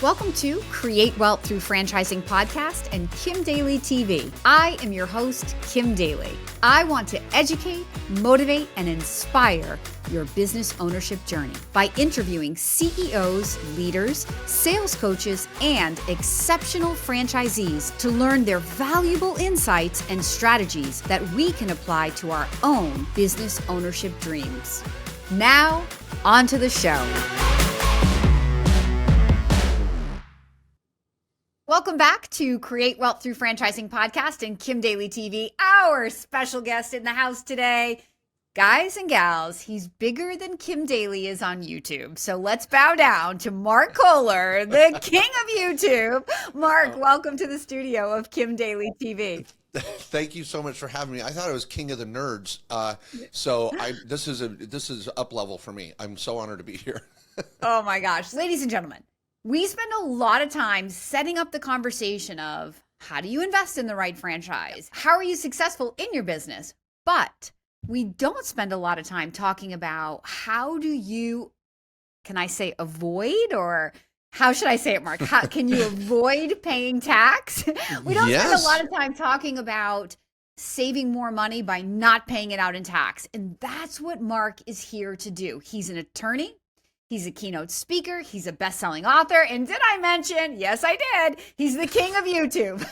Welcome to Create Wealth Through Franchising Podcast and Kim Daly TV. I am your host, Kim Daly. I want to educate, motivate, and inspire your business ownership journey by interviewing CEOs, leaders, sales coaches, and exceptional franchisees to learn their valuable insights and strategies that we can apply to our own business ownership dreams. Now, on to the show. Welcome back to Create Wealth Through Franchising Podcast and Kim Daly TV. Our special guest in the house today, guys and gals, he's bigger than Kim Daly is on YouTube. So let's bow down to Mark Kohler, the king of YouTube. Mark, welcome to the studio of Kim Daly TV. Thank you so much for having me. I thought I was king of the nerds. This is up level for me. I'm so honored to be here. Oh my gosh. Ladies and gentlemen, we spend a lot of time setting up the conversation of how do you invest in the right franchise? How are you successful in your business? But we don't spend a lot of time talking about how do you, can I say avoid, or how should I say it, Mark? How can you avoid paying tax? We don't spend a lot of time talking about saving more money by not paying it out in tax. And that's what Mark is here to do. He's an attorney. He's a keynote speaker. He's a best-selling author. And did I mention, yes, I did, he's the king of YouTube.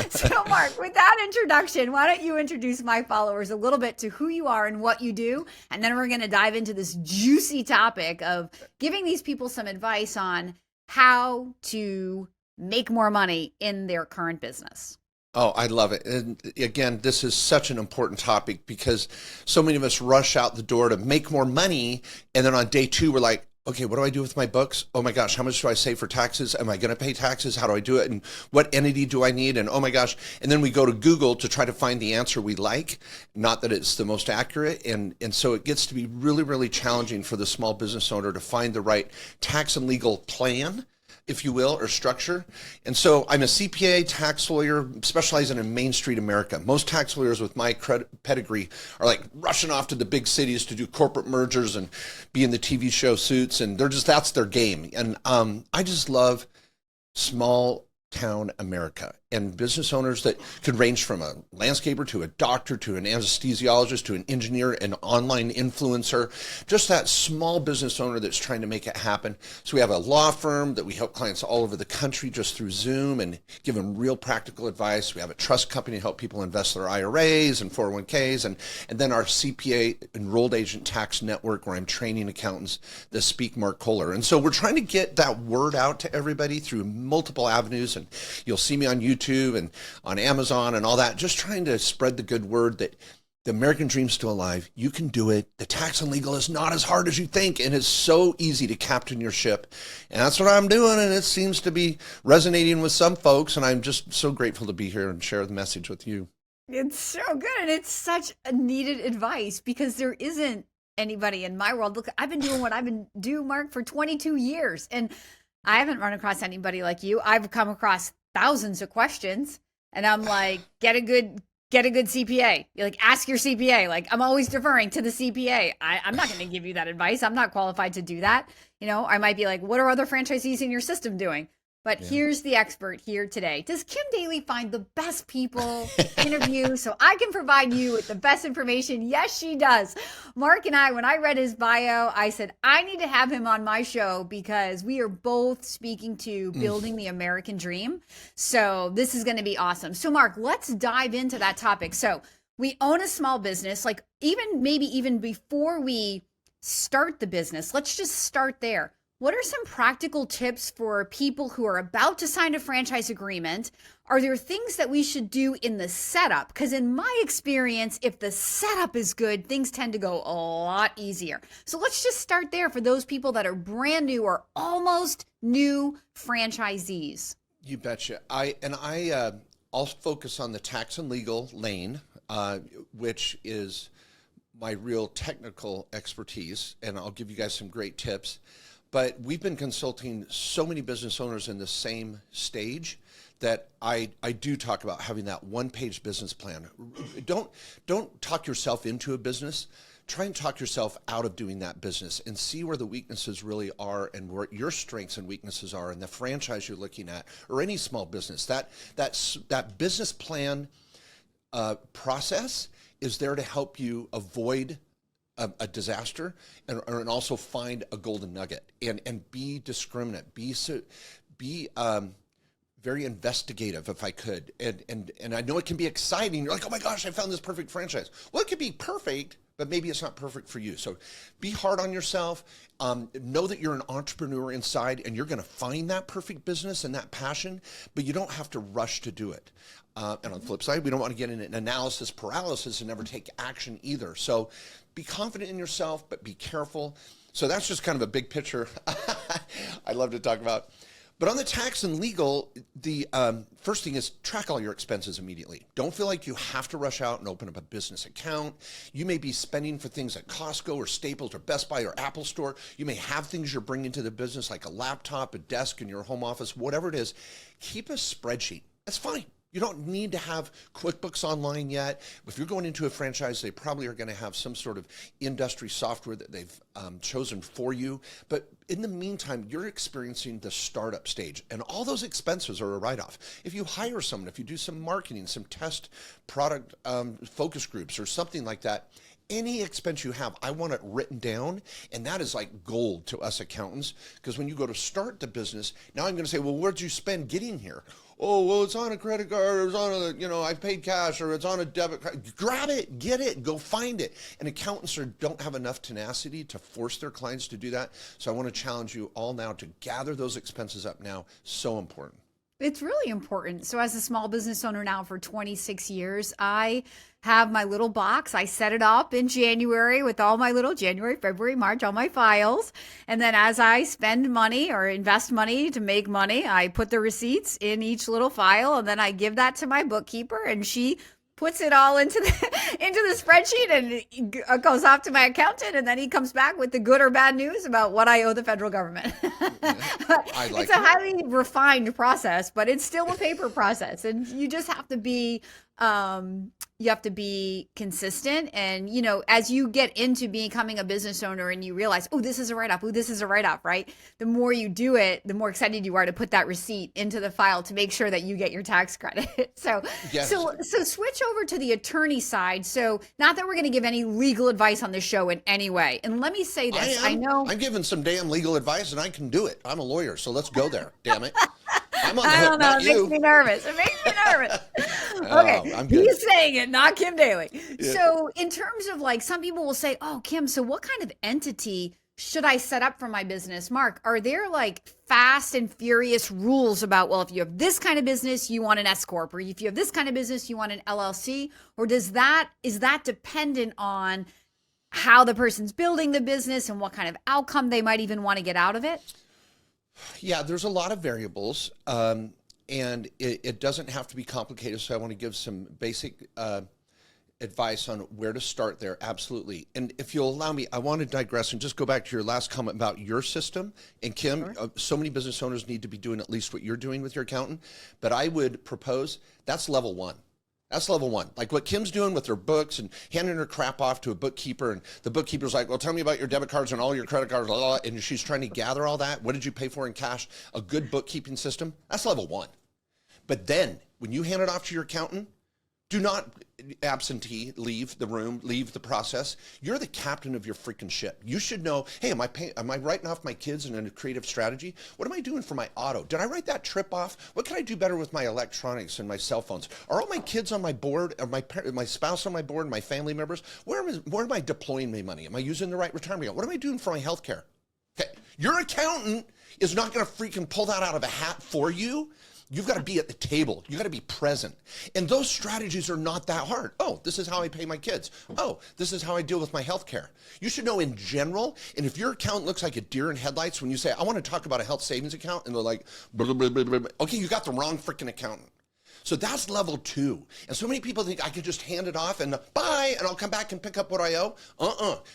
So Mark, with that introduction, why don't you introduce my followers a little bit to who you are and what you do? And then we're going to dive into this juicy topic of giving these people some advice on how to make more money in their current business. Oh, I love it. And again, this is such an important topic because so many of us rush out the door to make more money. And then on day two, we're like, okay, what do I do with my books? Oh my gosh, how much do I save for taxes? Am I going to pay taxes? How do I do it? And what entity do I need? And oh my gosh. And then we go to Google to try to find the answer we like, not that it's the most accurate. And so it gets to be really, really challenging for the small business owner to find the right tax and legal plan, if you will, or structure. And so I'm a CPA tax lawyer specializing in Main Street America. Most tax lawyers with my pedigree are like rushing off to the big cities to do corporate mergers and be in the TV show Suits. And that's their game. And I just love small town America and business owners that could range from a landscaper to a doctor to an anesthesiologist to an engineer, an online influencer, just that small business owner that's trying to make it happen. So we have a law firm that we help clients all over the country just through Zoom and give them real practical advice. We have a trust company to help people invest their IRAs and 401ks, and then our CPA enrolled agent tax network where I'm training accountants that speak Mark Kohler. And so we're trying to get that word out to everybody through multiple avenues, and you'll see me on YouTube and on Amazon and all that, just trying to spread the good word that the American dream's still alive. You can do it. The tax and legal is not as hard as you think, and it's so easy to captain your ship. And that's what I'm doing, and it seems to be resonating with some folks, and I'm just so grateful to be here and share the message with you. It's so good, and it's such a needed advice because there isn't anybody in my world. Look, I've been doing what I've been doing, Mark, for 22 years, and I haven't run across anybody like you. I've come across thousands of questions, and I'm like, get a good CPA. You're like, ask your CPA. Like, I'm always deferring to the CPA. I'm not going to give you that advice. I'm not qualified to do that. You know, I might be like, what are other franchisees in your system doing? But here's the expert here today. Does Kim Daly find the best people to interview so I can provide you with the best information? Yes, she does. Mark and I, when I read his bio, I said, I need to have him on my show because we are both speaking to building the American dream. So this is going to be awesome. So Mark, let's dive into that topic. So we own a small business, like maybe even before we start the business, let's just start there. What are some practical tips for people who are about to sign a franchise agreement? Are there things that we should do in the setup? Because in my experience, if the setup is good, things tend to go a lot easier. So let's just start there for those people that are brand new or almost new franchisees. You betcha. I'll focus on the tax and legal lane, which is my real technical expertise, and I'll give you guys some great tips. But we've been consulting so many business owners in the same stage that I do talk about having that one-page business plan. Don't talk yourself into a business. try and talk yourself out of doing that business and see where the weaknesses really are and where your strengths and weaknesses are in the franchise you're looking at or any small business. That business plan process is there to help you avoid a disaster and also find a golden nugget and be discriminate, be very investigative if I could. And I know it can be exciting. You're like, oh my gosh, I found this perfect franchise. Well, it could be perfect, but maybe it's not perfect for you. So be hard on yourself. Know that you're an entrepreneur inside and you're going to find that perfect business and that passion, but you don't have to rush to do it. And on the flip side, we don't want to get in an analysis paralysis and never take action either. So be confident in yourself, but be careful. So that's just kind of a big picture I love to talk about. But on the tax and legal, the first thing is track all your expenses immediately. Don't feel like you have to rush out and open up a business account. You may be spending for things at Costco or Staples or Best Buy or Apple Store. You may have things you're bringing to the business like a laptop, a desk in your home office, whatever it is. Keep a spreadsheet. That's fine. You don't need to have QuickBooks Online yet. If you're going into a franchise, they probably are going to have some sort of industry software that they've chosen for you. But in the meantime, you're experiencing the startup stage, and all those expenses are a write-off. If you hire someone, if you do some marketing, some test product focus groups or something like that, any expense you have, I want it written down, and that is like gold to us accountants, because when you go to start the business, now I'm going to say, well, where'd you spend getting here? Oh, well, it's on a credit card, or it's on a, I paid cash, or it's on a debit card. Grab it, get it, go find it. And accountants don't have enough tenacity to force their clients to do that. So I want to challenge you all now to gather those expenses up now. So important. It's really important. So as a small business owner now for 26 years, I have my little box. I set it up in January with all my little January, February, March, all my files. And then as I spend money or invest money to make money, I put the receipts in each little file, and then I give that to my bookkeeper, and she puts it all into the spreadsheet, and it goes off to my accountant, and then he comes back with the good or bad news about what I owe the federal government. It's a highly refined process, but it's still a paper process, and you just have to be consistent. And as you get into becoming a business owner and you realize, oh, this is a write-off, oh, this is a write-off, right? The more you do it, the more excited you are to put that receipt into the file to make sure that you get your tax credit. So switch over to the attorney side. So not that we're going to give any legal advice on the show in any way. And let me say this, I know I'm giving some damn legal advice and I can do it. I'm a lawyer, so let's go there. Damn it. I'm on the I hook, don't know. not It you. makes me nervous. Okay. I'm good. He's saying it, not Kim Daly. Yeah. So in terms of some people will say, oh, Kim, so what kind of entity should I set up for my business? Mark, are there fast and furious rules about, well, if you have this kind of business, you want an S Corp, or if you have this kind of business, you want an LLC? Or is that dependent on how the person's building the business and what kind of outcome they might even want to get out of it? Yeah, there's a lot of variables, and it doesn't have to be complicated, so I want to give some basic advice on where to start there, absolutely. And if you'll allow me, I want to digress and just go back to your last comment about your system. And Kim, sure. So many business owners need to be doing at least what you're doing with your accountant, but I would propose that's level one. That's level one. Like what Kim's doing with her books and handing her crap off to a bookkeeper, and the bookkeeper's like, well, tell me about your debit cards and all your credit cards, blah, blah, and she's trying to gather all that. What did you pay for in cash? A good bookkeeping system. That's level one. But then when you hand it off to your accountant, do not absentee leave the room, leave the process. You're the captain of your freaking ship. You should know, hey, am I writing off my kids in a creative strategy? What am I doing for my auto? Did I write that trip off? What can I do better with my electronics and my cell phones? Are all my kids on my board? Are my spouse on my board? My family members? Where am I deploying my money? Am I using the right retirement account? What am I doing for my health care? Okay. Your accountant is not going to freaking pull that out of a hat for you. You've got to be at the table. You've got to be present. And those strategies are not that hard. Oh, this is how I pay my kids. Oh, this is how I deal with my health care. You should know in general, and if your account looks like a deer in headlights when you say, I want to talk about a health savings account, and they're like, blah, blah, blah, blah, blah. Okay, you got the wrong freaking accountant. So that's level 2. And so many people think I could just hand it off and bye, and I'll come back and pick up what I owe.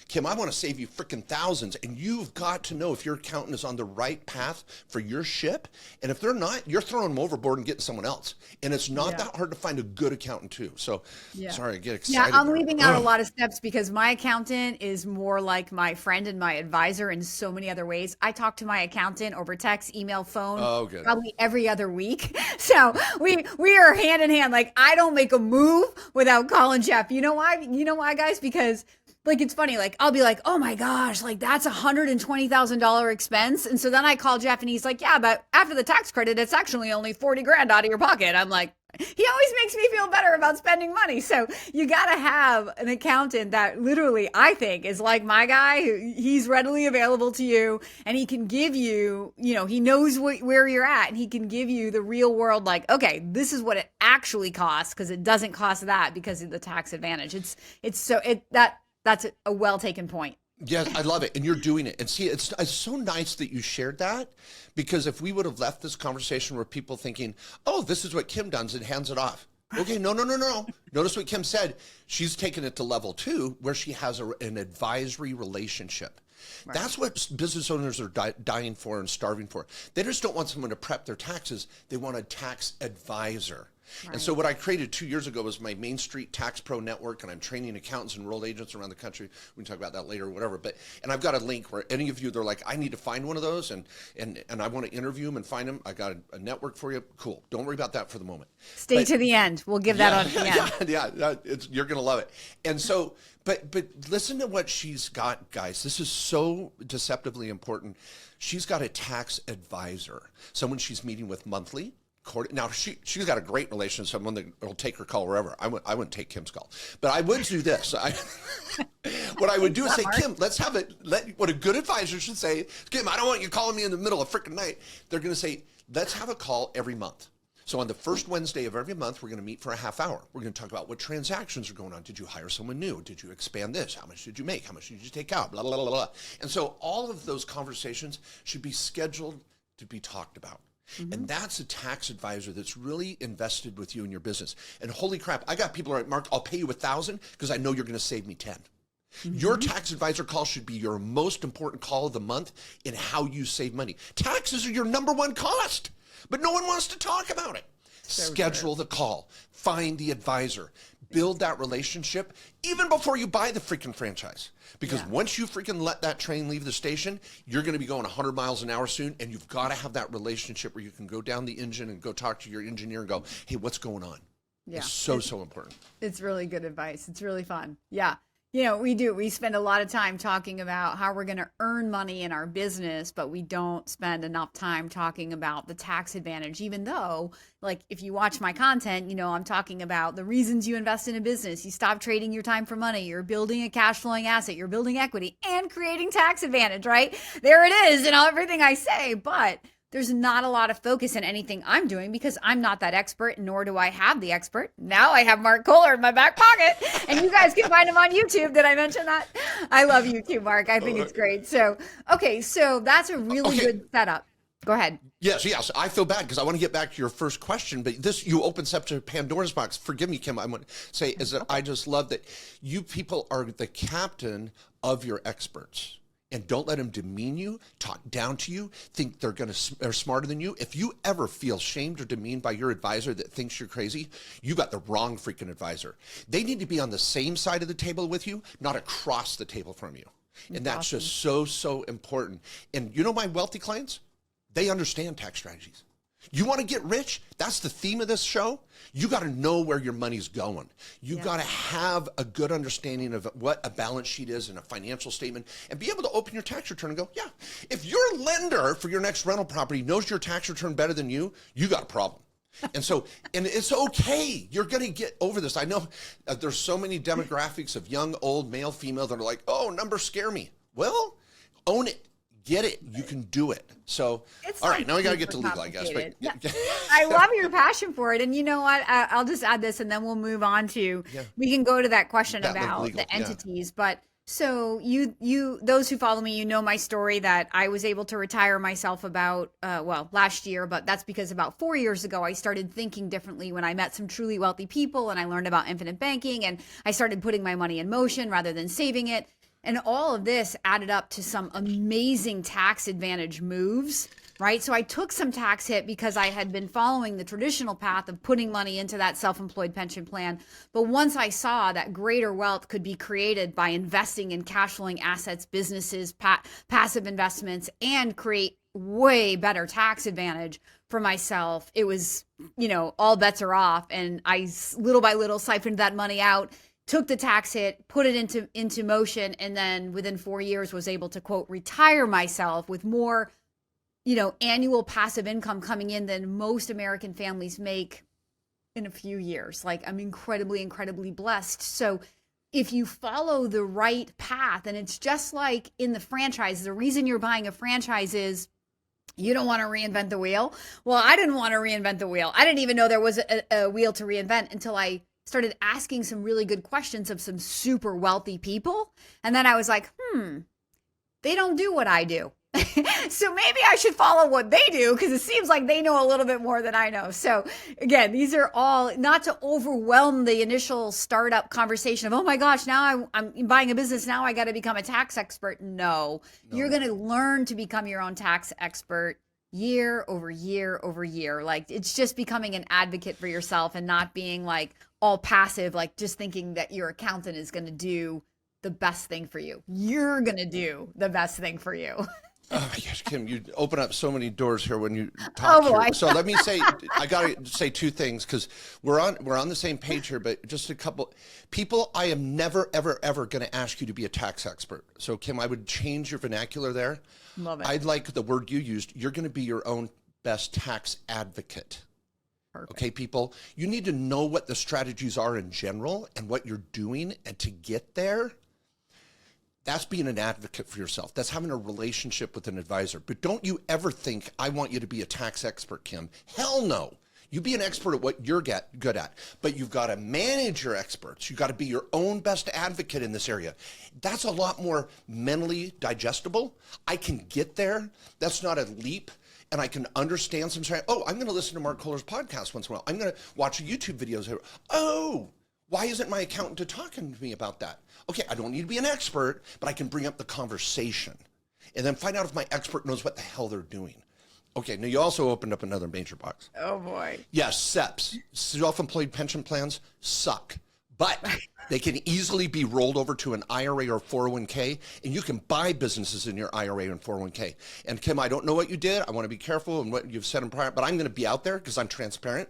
Kim, I want to save you freaking thousands. And you've got to know if your accountant is on the right path for your ship. And if they're not, you're throwing them overboard and getting someone else. And it's not that hard to find a good accountant too. So sorry, I get excited. Yeah, I'm leaving out a lot of steps because my accountant is more like my friend and my advisor in so many other ways. I talk to my accountant over text, email, phone, probably every other week. So we are hand in hand. Like, I don't make a move without calling Jeff. You know why? You know why, guys? Because like, it's funny. Like, I'll be like, oh my gosh, like that's $120,000 expense. And so then I call Jeff and he's like, yeah, but after the tax credit, it's actually only 40 grand out of your pocket. I'm like, he always makes me feel better about spending money. So you got to have an accountant that literally, I think, is like my guy. He's readily available to you and he can give you, you know, he knows where you're at and he can give you the real world, like, okay, this is what it actually costs, because it doesn't cost that because of the tax advantage. That's a well taken point. Yes, I love it. And you're doing it. And see, it's so nice that you shared that, because if we would have left this conversation with people thinking, oh, this is what Kim does and hands it off. Okay, no. Notice what Kim said. She's taken it to level 2 where she has an advisory relationship. Right. That's what business owners are dying for and starving for. They just don't want someone to prep their taxes. They want a tax advisor. Right. And so what I created 2 years ago was my Main Street Tax Pro Network, and I'm training accountants and enrolled agents around the country. We can talk about that later or whatever. And I've got a link where any of you, they're like, I need to find one of those, and I want to interview them and find them. I got a network for you. Cool. Don't worry about that for the moment. Stay to the end. We'll give that on at the end. Yeah. You're going to love it. And so, but listen to what she's got, guys. This is so deceptively important. She's got a tax advisor, someone she's meeting with monthly. Now, she's got a great relationship, someone that will take her call wherever. I wouldn't take Kim's call. But I would do this. What I would do is say, Kim, let's have it. What a good advisor should say, Kim, I don't want you calling me in the middle of freaking night. They're going to say, let's have a call every month. So on the first Wednesday of every month, we're going to meet for a half hour. We're going to talk about what transactions are going on. Did you hire someone new? Did you expand this? How much did you make? How much did you take out? Blah, blah, blah, blah. And so all of those conversations should be scheduled to be talked about. Mm-hmm. And that's a tax advisor that's really invested with you in your business. And holy crap, I got people like, Mark, I'll pay you $1,000 because I know you're going to save me 10. Mm-hmm. Your tax advisor call should be your most important call of the month in how you save money. Taxes are your number one cost, but no one wants to talk about it. Schedule the call, find the advisor, build that relationship even before you buy the freaking franchise. Because once you freaking let that train leave the station, you're going to be going 100 miles an hour soon, and you've got to have that relationship where you can go down the engine and go talk to your engineer and go, hey, what's going on? Yeah. It's so important. It's really good advice. It's really fun. Yeah. You know, we spend a lot of time talking about how we're going to earn money in our business, but we don't spend enough time talking about the tax advantage, even though, like, if you watch my content, you know, I'm talking about the reasons you invest in a business. You stop trading your time for money. You're building a cash flowing asset. You're building equity and creating tax advantage, right? There it is in everything I say, but there's not a lot of focus in anything I'm doing because I'm not that expert, nor do I have the expert. Now I have Mark Kohler in my back pocket, and you guys can find him on YouTube. Did I mention that? I love YouTube, Mark. I think it's great. So, okay, so that's a really good setup. Go ahead. Yes. I feel bad because I want to get back to your first question, but this, you opens up to Pandora's box. Forgive me, Kim. I want to say is that I just love that you people are the captain of your experts. And don't let them demean you, talk down to you, think they're smarter than you. If you ever feel shamed or demeaned by your advisor that thinks you're crazy, you got the wrong freaking advisor. They need to be on the same side of the table with you, not across the table from you. And that's just so important. And you know my wealthy clients, they understand tax strategies. You want to get rich? That's the theme of this show. You got to know where your money's going. You got to have a good understanding of what a balance sheet is and a financial statement and be able to open your tax return and go, yeah, if your lender for your next rental property knows your tax return better than you got a problem. And so, and it's okay. You're going to get over this. I know there's so many demographics of young, old, male, female that are like, oh, numbers scare me. Well, own it. Get it. You can do it. So, all right, now we got to get to legal, I guess. But I love your passion for it. And you know what? I'll just add this and then we'll move on to, we can go to that question about legal, the entities. But So those who follow me, you know my story that I was able to retire myself about, last year, but that's because about 4 years ago, I started thinking differently when I met some truly wealthy people and I learned about infinite banking and I started putting my money in motion rather than saving it. And all of this added up to some amazing tax advantage moves, right? So I took some tax hit because I had been following the traditional path of putting money into that self-employed pension plan. But once I saw that greater wealth could be created by investing in cash flowing assets, businesses, passive investments, and create way better tax advantage for myself, it was, all bets are off. And I little by little siphoned that money out, took the tax hit, put it into motion, and then within 4 years was able to, quote, retire myself with more, annual passive income coming in than most American families make in a few years. Like, I'm incredibly, incredibly blessed. So if you follow the right path, and it's just like in the franchise, the reason you're buying a franchise is you don't want to reinvent the wheel. Well, I didn't want to reinvent the wheel. I didn't even know there was a wheel to reinvent until I started asking some really good questions of some super wealthy people. And then I was like, they don't do what I do. So maybe I should follow what they do because it seems like they know a little bit more than I know. So again, these are all not to overwhelm the initial startup conversation of, oh my gosh, now I'm buying a business. Now I got to become a tax expert. No, you're going to learn to become your own tax expert year over year over year. Like, it's just becoming an advocate for yourself and not being like all passive, like just thinking that your accountant is going to do the best thing for you. You're going to do the best thing for you. Oh my gosh, Kim, you open up so many doors here when you talk here. So let me say, I got to say two things because we're on the same page here, but just a couple people. I am never, ever, ever going to ask you to be a tax expert. So Kim, I would change your vernacular there. Love it. I'd like the word you used. You're going to be your own best tax advocate. Perfect. Okay, people, you need to know what the strategies are in general and what you're doing, and to get there. That's being an advocate for yourself. That's having a relationship with an advisor. But don't you ever think, I want you to be a tax expert, Kim. Hell no. You be an expert at what you're good at. But you've got to manage your experts. You've got to be your own best advocate in this area. That's a lot more mentally digestible. I can get there. That's not a leap. And I can understand some. Oh, I'm going to listen to Mark Kohler's podcast once in a while. I'm going to watch YouTube videos. Oh, why isn't my accountant talking to me about that? Okay, I don't need to be an expert, but I can bring up the conversation and then find out if my expert knows what the hell they're doing. Okay, now you also opened up another major box. Oh boy. Yes, SEPs, self-employed pension plans, suck. But they can easily be rolled over to an IRA or 401k, and you can buy businesses in your IRA and 401k. And Kim, I don't know what you did. I want to be careful in what you've said in prior, but I'm going to be out there because I'm transparent.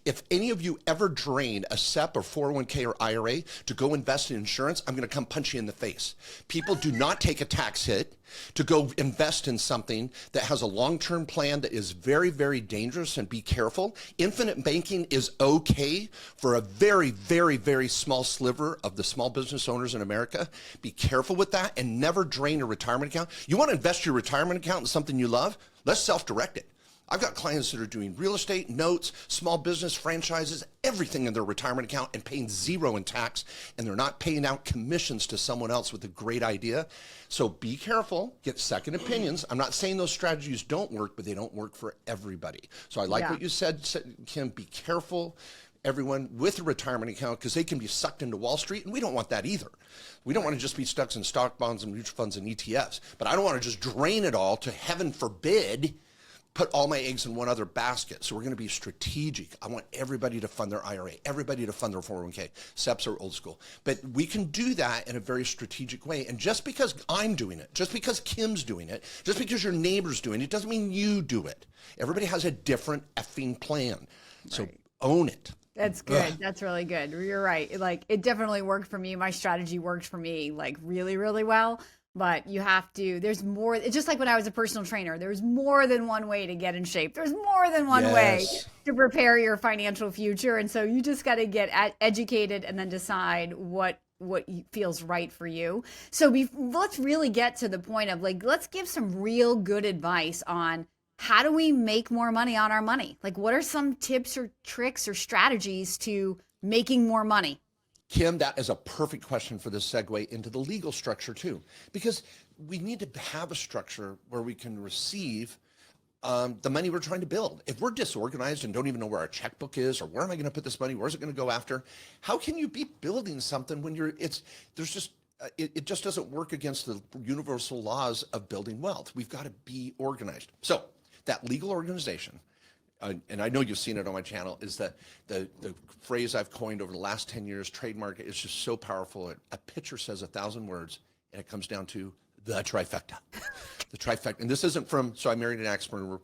If any of you ever drain a SEP or 401k or IRA to go invest in insurance, I'm going to come punch you in the face. People do not take a tax hit to go invest in something that has a long-term plan that is very, very dangerous, and be careful. Infinite banking is okay for a very, very, very small sliver of the small business owners in America. Be careful with that and never drain a retirement account. You want to invest your retirement account in something you love? Let's self-direct it. I've got clients that are doing real estate, notes, small business, franchises, everything in their retirement account and paying zero in tax, and they're not paying out commissions to someone else with a great idea. So be careful, get second opinions. I'm not saying those strategies don't work, but they don't work for everybody. So I like what you said, Kim, be careful, everyone, with a retirement account, because they can be sucked into Wall Street, and we don't want that either. We don't want to just be stuck in stock bonds and mutual funds and ETFs, but I don't want to just drain it all to, heaven forbid, put all my eggs in one other basket. So we're going to be strategic. I want everybody to fund their IRA, everybody to fund their 401k. SEPs are old school. But we can do that in a very strategic way. And just because I'm doing it, just because Kim's doing it, just because your neighbor's doing it, doesn't mean you do it. Everybody has a different effing plan. So own it. That's good. Ugh. That's really good. You're right. Like, it definitely worked for me. My strategy worked for me like really, really well. But you have to, there's more. It's just like when I was a personal trainer, there's more than one way to get in shape. There's more than one way to prepare your financial future. And so you just got to get educated and then decide what feels right for you. So let's really get to the point of, like, let's give some real good advice on how do we make more money on our money? Like, what are some tips or tricks or strategies to making more money? Kim, that is a perfect question for this segue into the legal structure too, because we need to have a structure where we can receive the money we're trying to build. If we're disorganized and don't even know where our checkbook is, or where am I going to put this money, where's it going to go after? How can you be building something when it just doesn't work against the universal laws of building wealth. We've got to be organized. So that legal organization, and I know you've seen it on my channel, is that the phrase I've coined over the last 10 years, trademark, is just so powerful. A picture says 1,000 words, and it comes down to the trifecta. The trifecta. And this isn't from So I Married an Expert,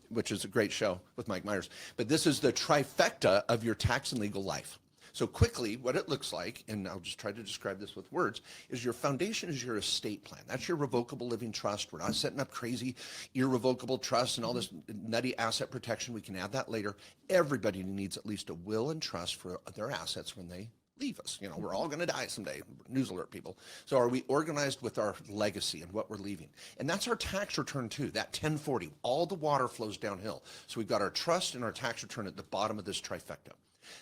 which is a great show with Mike Myers, but this is the trifecta of your tax and legal life. So quickly, what it looks like, and I'll just try to describe this with words, is your foundation is your estate plan. That's your revocable living trust. We're not setting up crazy irrevocable trusts and all this nutty asset protection. We can add that later. Everybody needs at least a will and trust for their assets when they leave us. You know, we're all going to die someday. News alert, people. So are we organized with our legacy and what we're leaving? And that's our tax return too, that 1040. All the water flows downhill. So we've got our trust and our tax return at the bottom of this trifecta.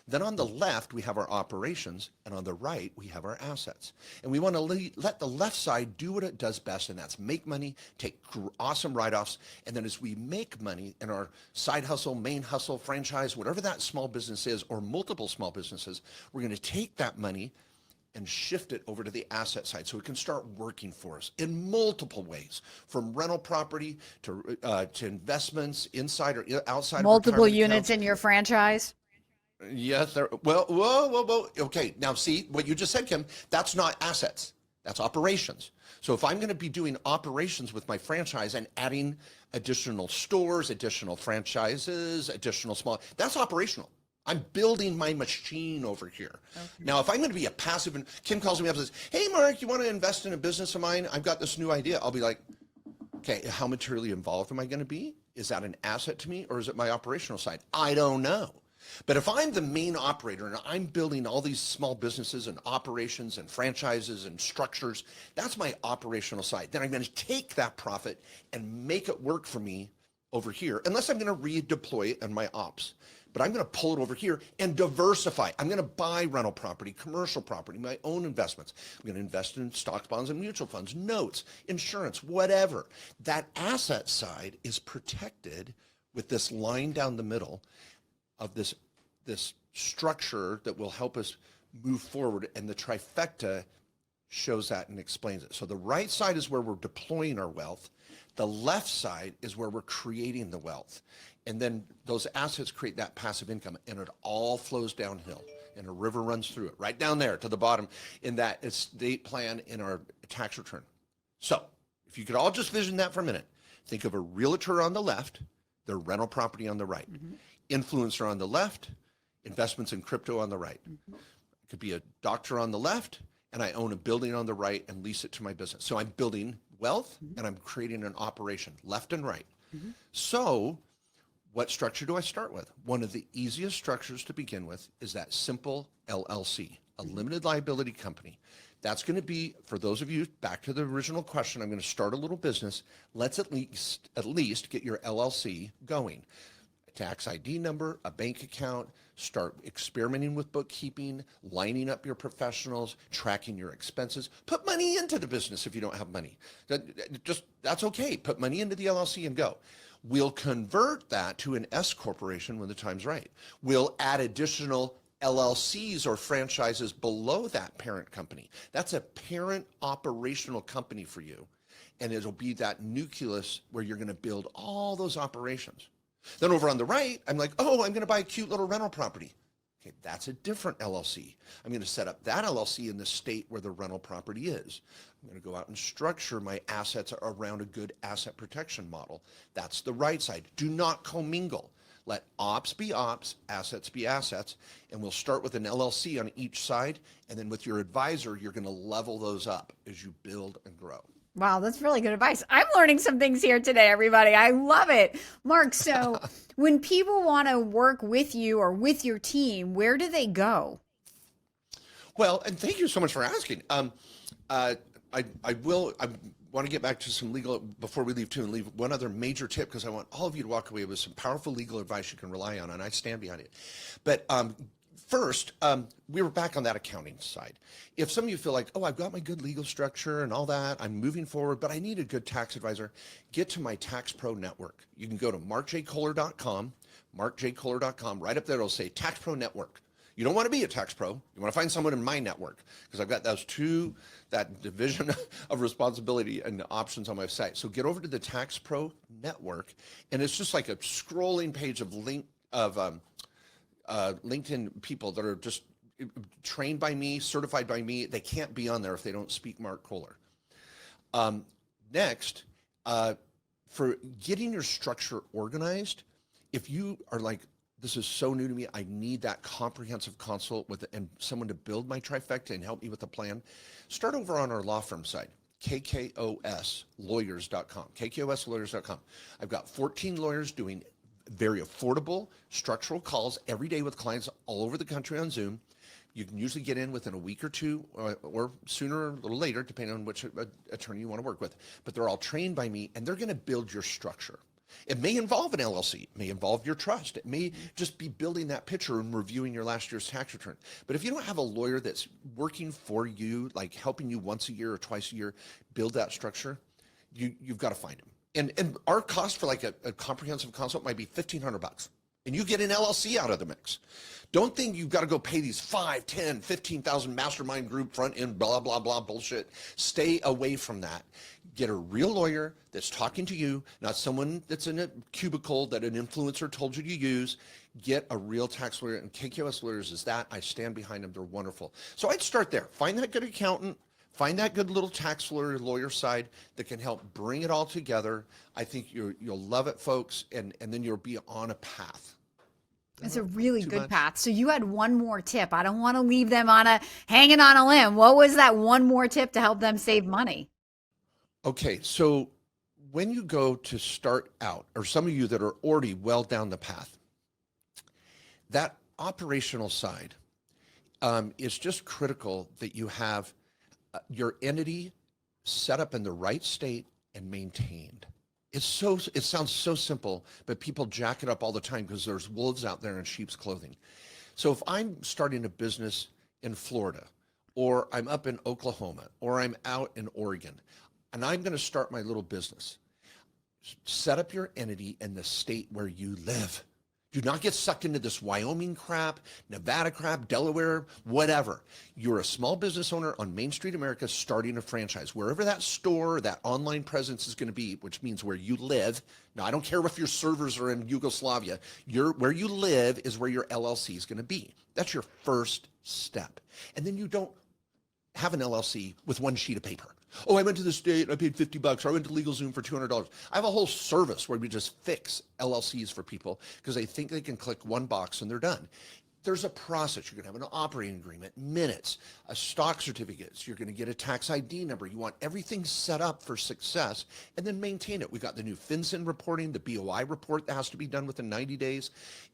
Then on the left, we have our operations, and on the right, we have our assets. And we want to let the left side do what it does best, and that's make money, take awesome write-offs, and then as we make money in our side hustle, main hustle, franchise, whatever that small business is, or multiple small businesses, we're going to take that money and shift it over to the asset side so it can start working for us in multiple ways, from rental property to investments inside or outside. Multiple units in your franchise. Yes. Whoa. Okay. Now, see what you just said, Kim, that's not assets. That's operations. So if I'm going to be doing operations with my franchise and adding additional stores, additional franchises, additional small, that's operational. I'm building my machine over here. Okay. Now, if I'm going to be a passive, and Kim calls me up and says, hey, Mark, you want to invest in a business of mine? I've got this new idea. I'll be like, okay, how materially involved am I going to be? Is that an asset to me, or is it my operational side? I don't know. But if I'm the main operator and I'm building all these small businesses and operations and franchises and structures, that's my operational side. Then I'm going to take that profit and make it work for me over here, unless I'm going to redeploy it in my ops. But I'm going to pull it over here and diversify. I'm going to buy rental property, commercial property, my own investments. I'm going to invest in stocks, bonds, and mutual funds, notes, insurance, whatever. That asset side is protected with this line down the middle of this structure that will help us move forward, and the trifecta shows that and explains it. So the right side is where we're deploying our wealth. The left side is where we're creating the wealth. And then those assets create that passive income, and it all flows downhill, and a river runs through it, right down there to the bottom in that estate plan in our tax return. So if you could all just vision that for a minute, think of a realtor on the left, their rental property on the right. Mm-hmm. Influencer on the left, investments in crypto on the right. Mm-hmm. It could be a doctor on the left, and I own a building on the right and lease it to my business. So I'm building wealth, mm-hmm. and I'm creating an operation, left and right. Mm-hmm. So what structure do I start with? One of the easiest structures to begin with is that simple LLC, a limited liability company. That's going to be, for those of you, back to the original question, I'm going to start a little business. Let's at least get your LLC going. Tax ID number, a bank account, start experimenting with bookkeeping, lining up your professionals, tracking your expenses. Put money into the business if you don't have money. That's okay. Put money into the LLC and go. We'll convert that to an S corporation when the time's right. We'll add additional LLCs or franchises below that parent company. That's a parent operational company for you. And it'll be that nucleus where you're going to build all those operations. Then over on the right, I'm like, oh, I'm going to buy a cute little rental property. Okay, that's a different LLC. I'm going to set up that LLC in the state where the rental property is. I'm going to go out and structure my assets around a good asset protection model. That's the right side. Do not commingle. Let ops be ops, assets be assets, and we'll start with an LLC on each side, and then with your advisor, you're going to level those up as you build and grow. Wow, that's really good advice. I'm learning some things here today, everybody. I love it. Mark, so when people want to work with you or with your team, where do they go? Well, and thank you so much for asking. I want to get back to some legal before we leave too, and leave one other major tip, because I want all of you to walk away with some powerful legal advice you can rely on, and I stand behind it. But First, we were back on that accounting side. If some of you feel like, oh, I've got my good legal structure and all that, I'm moving forward, but I need a good tax advisor, get to my Tax Pro Network. You can go to markjkohler.com, markjkohler.com. Right up there, it'll say Tax Pro Network. You don't want to be a tax pro. You want to find someone in my network because I've got that division of responsibility and options on my site. So get over to the Tax Pro Network, and it's just like a scrolling page of LinkedIn people that are just trained by me, certified by me. They can't be on there if they don't speak Mark Kohler. Next, for getting your structure organized, if you are like, this is so new to me, I need that comprehensive consult and someone to build my trifecta and help me with a plan, start over on our law firm side, kkOSlawyers.com, kkOSlawyers.com. I've got 14 lawyers doing very affordable structural calls every day with clients all over the country on Zoom. You can usually get in within a week or two, or sooner or a little later, depending on which attorney you want to work with. But they're all trained by me, and they're going to build your structure. It may involve an LLC. It may involve your trust. It may just be building that picture and reviewing your last year's tax return. But if you don't have a lawyer that's working for you, like helping you once a year or twice a year build that structure, you've got to find them. And our cost for like a comprehensive consult might be $1,500, and you get an LLC out of the mix. Don't think you've got to go pay these 5, 10, 15,000 mastermind group front end, blah, blah, blah bullshit. Stay away from that. Get a real lawyer that's talking to you, not someone that's in a cubicle that an influencer told you to use. Get a real tax lawyer, and KKOS Lawyers is that. I stand behind them. They're wonderful. So I'd start there. Find that good accountant. Find that good little tax lawyer side that can help bring it all together. I think you'll love it, folks, and then you'll be on a path. It's a really good path. So you had one more tip. I don't want to leave them hanging on a limb. What was that one more tip to help them save money? Okay, so when you go to start out, or some of you that are already well down the path, that operational side is just critical that you have your entity set up in the right state and maintained. It sounds so simple, but people jack it up all the time because there's wolves out there in sheep's clothing. So if I'm starting a business in Florida, or I'm up in Oklahoma, or I'm out in Oregon, and I'm going to start my little business, set up your entity in the state where you live. Do not get sucked into this Wyoming crap, Nevada crap, Delaware, whatever. You're a small business owner on Main Street America starting a franchise. Wherever that store, that online presence is going to be, which means where you live. Now, I don't care if your servers are in Yugoslavia. Where you live is where your LLC is going to be. That's your first step. And then you don't have an LLC with one sheet of paper. Oh, I went to the state, I paid $50, or I went to LegalZoom for $200. I have a whole service where we just fix LLCs for people because they think they can click one box and they're done. There's a process. You're going to have an operating agreement, minutes, a stock certificate. You're going to get a tax ID number. You want everything set up for success and then maintain it. We got the new FinCEN reporting, the BOI report that has to be done within 90 days.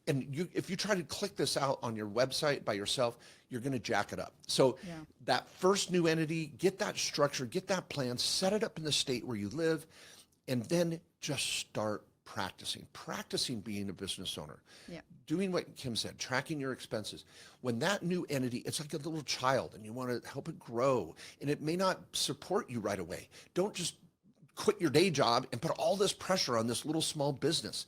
And if you try to click this out on your website by yourself, you're going to jack it up. So that first new entity, get that structure, get that plan, set it up in the state where you live, and then just start practicing being a business owner, doing what Kim said, tracking your expenses. When that new entity, it's like a little child and you want to help it grow, and it may not support you right away. Don't just quit your day job and put all this pressure on this little small business.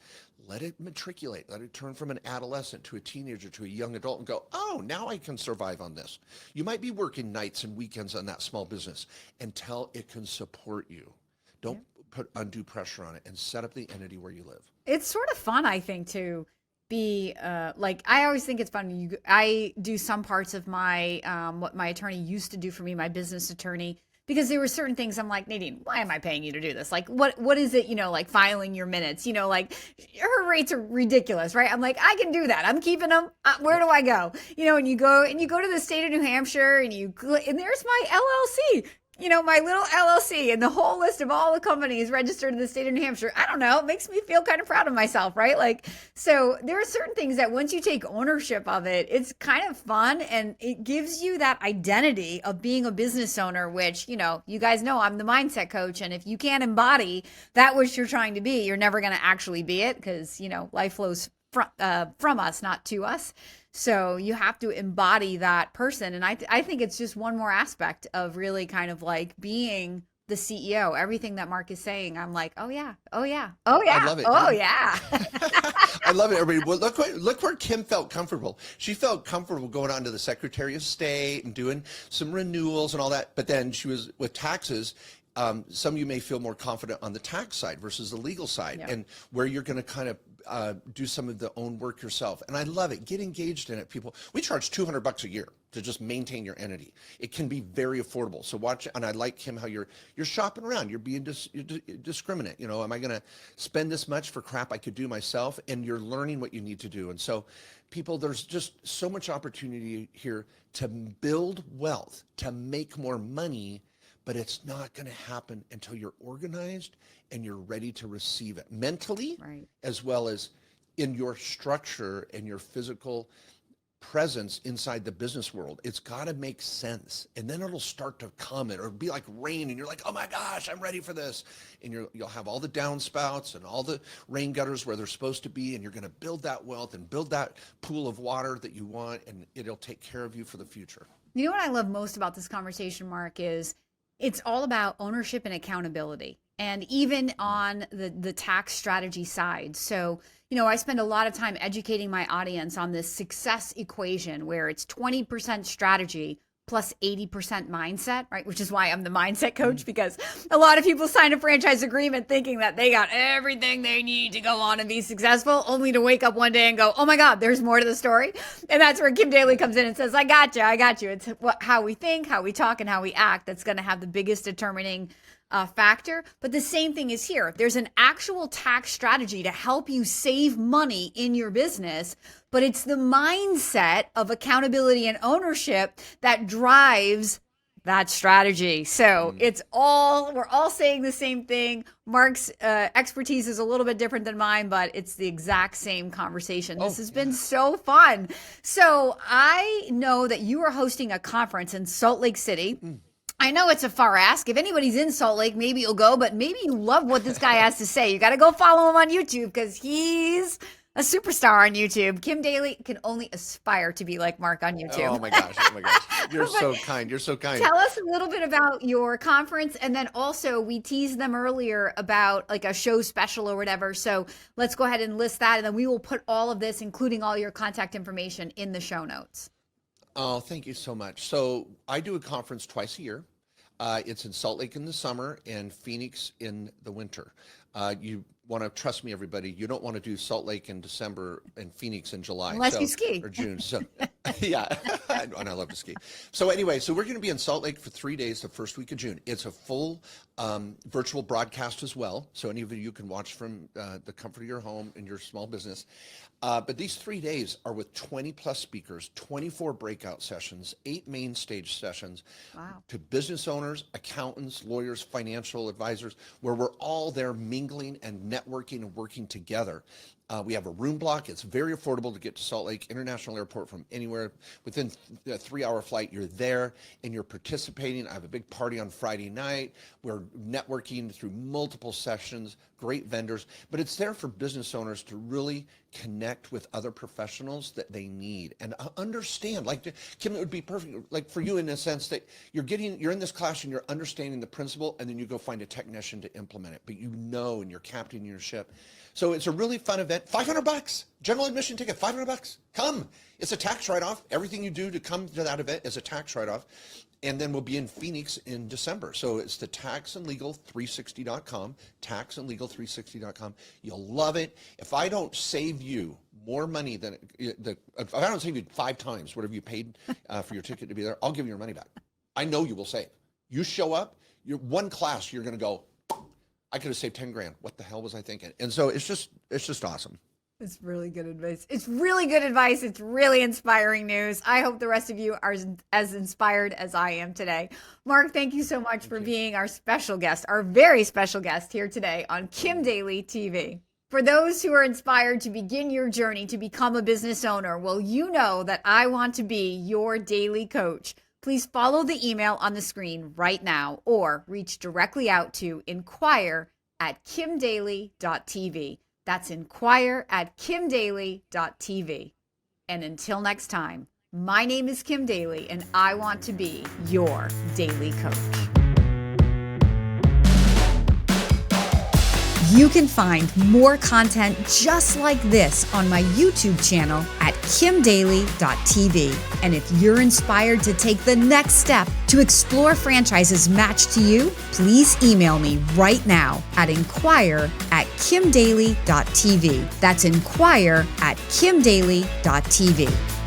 Let it matriculate. Let it turn from an adolescent to a teenager to a young adult and go, oh, now I can survive on this. You might be working nights and weekends on that small business until it can support you. Don't put undue pressure on it, and set up the entity where you live. It's sort of fun, I think, to be like, I always think it's fun. I do some parts of my what my attorney used to do for me, my business attorney, because there were certain things I'm like, Nadine, why am I paying you to do this? Like, what is it, like filing your minutes, like her rates are ridiculous, right? I'm like, I can do that. I'm keeping them. Where do I go? And you go to the state of New Hampshire and there's my LLC. My little LLC and the whole list of all the companies registered in the state of New Hampshire. I don't know. It makes me feel kind of proud of myself, right? So there are certain things that once you take ownership of it, it's kind of fun, and it gives you that identity of being a business owner, which, you guys know I'm the mindset coach. And if you can't embody that which you're trying to be, you're never going to actually be it because, life flows from us, not to us. So you have to embody that person. And I think it's just one more aspect of really kind of like being the CEO. Everything that Mark is saying, I'm like, oh yeah, oh yeah, oh I yeah, love it. oh yeah. I love it, everybody. Well, look where Kim felt comfortable. She felt comfortable going on to the Secretary of State and doing some renewals and all that. But then she was with taxes. Some of you may feel more confident on the tax side versus the legal side, and where you're going to kind of do some of the own work yourself. And I love it. Get engaged in it, people. We charge $200 a year to just maintain your entity. It can be very affordable. So watch, and I like Kim how you're shopping around. You're being discriminate. You know, am I going to spend this much for crap I could do myself? And you're learning what you need to do. And so, people, there's just so much opportunity here to build wealth, to make more money. But it's not going to happen until you're organized and you're ready to receive it mentally, as well as in your structure and your physical presence inside the business world. It's got to make sense. And then it'll start to come. It'll be like rain and you're like, oh my gosh, I'm ready for this. And you'll have all the downspouts and all the rain gutters where they're supposed to be. And you're going to build that wealth and build that pool of water that you want. And it'll take care of you for the future. You know what I love most about this conversation, Mark, is it's all about ownership and accountability. And even on the tax strategy side. So, you know, I spend a lot of time educating my audience on this success equation where it's 20% strategy plus 80% mindset, right? Which is why I'm the mindset coach, because a lot of people sign a franchise agreement thinking that they got everything they need to go on and be successful, only to wake up one day and go, oh my God, there's more to the story. And that's where Kim Daly comes in and says, I got you. It's how we think, how we talk, and how we act that's going to have the biggest determining factor. But the same thing is here. There's an actual tax strategy to help you save money in your business, but it's the mindset of accountability and ownership that drives that strategy. So we're all saying the same thing. Mark's expertise is a little bit different than mine, but it's the exact same conversation. This has been so fun. So I know that you are hosting a conference in Salt Lake City. I know it's a far ask. If anybody's in Salt Lake, maybe you'll go, but maybe you love what this guy has to say. You got to go follow him on YouTube because he's a superstar on YouTube. Kim Daly can only aspire to be like Mark on YouTube. Oh my gosh. You're so kind. You're so kind. Tell us a little bit about your conference. And then also we teased them earlier about like a show special or whatever. So let's go ahead and list that. And then we will put all of this, including all your contact information, in the show notes. Oh, thank you so much. So I do a conference twice a year. It's in Salt Lake in the summer and Phoenix in the winter. You want to trust me, everybody. You don't want to do Salt Lake in December and Phoenix in July. Unless you ski. Or June. So, yeah, and I love to ski. So anyway, so we're going to be in Salt Lake for 3 days, the first week of June. It's a full virtual broadcast as well. So any of you can watch from the comfort of your home in your small business. But these 3 days are with 20 plus speakers, 24 breakout sessions, 8 main stage sessions to business owners, accountants, lawyers, financial advisors, where we're all there mingling and networking and working together. We have a room block. It's very affordable to get to Salt Lake International Airport from anywhere. Within a 3-hour flight, you're there and you're participating. I have a big party on Friday night. We're networking through multiple sessions, great vendors, but it's there for business owners to really connect with other professionals that they need and understand. Like Kim, it would be perfect, like for you in the sense that you're in this class and you're understanding the principle, and then you go find a technician to implement it, but you know, and you're captaining your ship. So it's a really fun event. $500, general admission ticket, $500. Come. It's a tax write-off. Everything you do to come to that event is a tax write-off. And then we'll be in Phoenix in December. So it's the taxandlegal360.com, taxandlegal360.com. You'll love it. If I don't save you more money than if I don't save you 5 times whatever you paid for your ticket to be there, I'll give you your money back. I know you will save. You show up, you're one class, you're going to go, I could have saved 10 grand. What the hell was I thinking? And so it's just awesome. It's really good advice. It's really good advice. It's really inspiring news. I hope the rest of you are as inspired as I am today. Mark, thank you so much for being our special guest, our very special guest here today on Kim Daly TV. For those who are inspired to begin your journey to become a business owner, well, you know that I want to be your daily coach. Please follow the email on the screen right now or reach directly out to inquire@kimdaly.tv. That's inquire@kimdaly.tv. And until next time, my name is Kim Daly, and I want to be your Daily Coach. You can find more content just like this on my YouTube channel at kimdaly.tv. And if you're inspired to take the next step to explore franchises matched to you, please email me right now at inquire@kimdaly.tv. That's inquire@kimdaly.tv.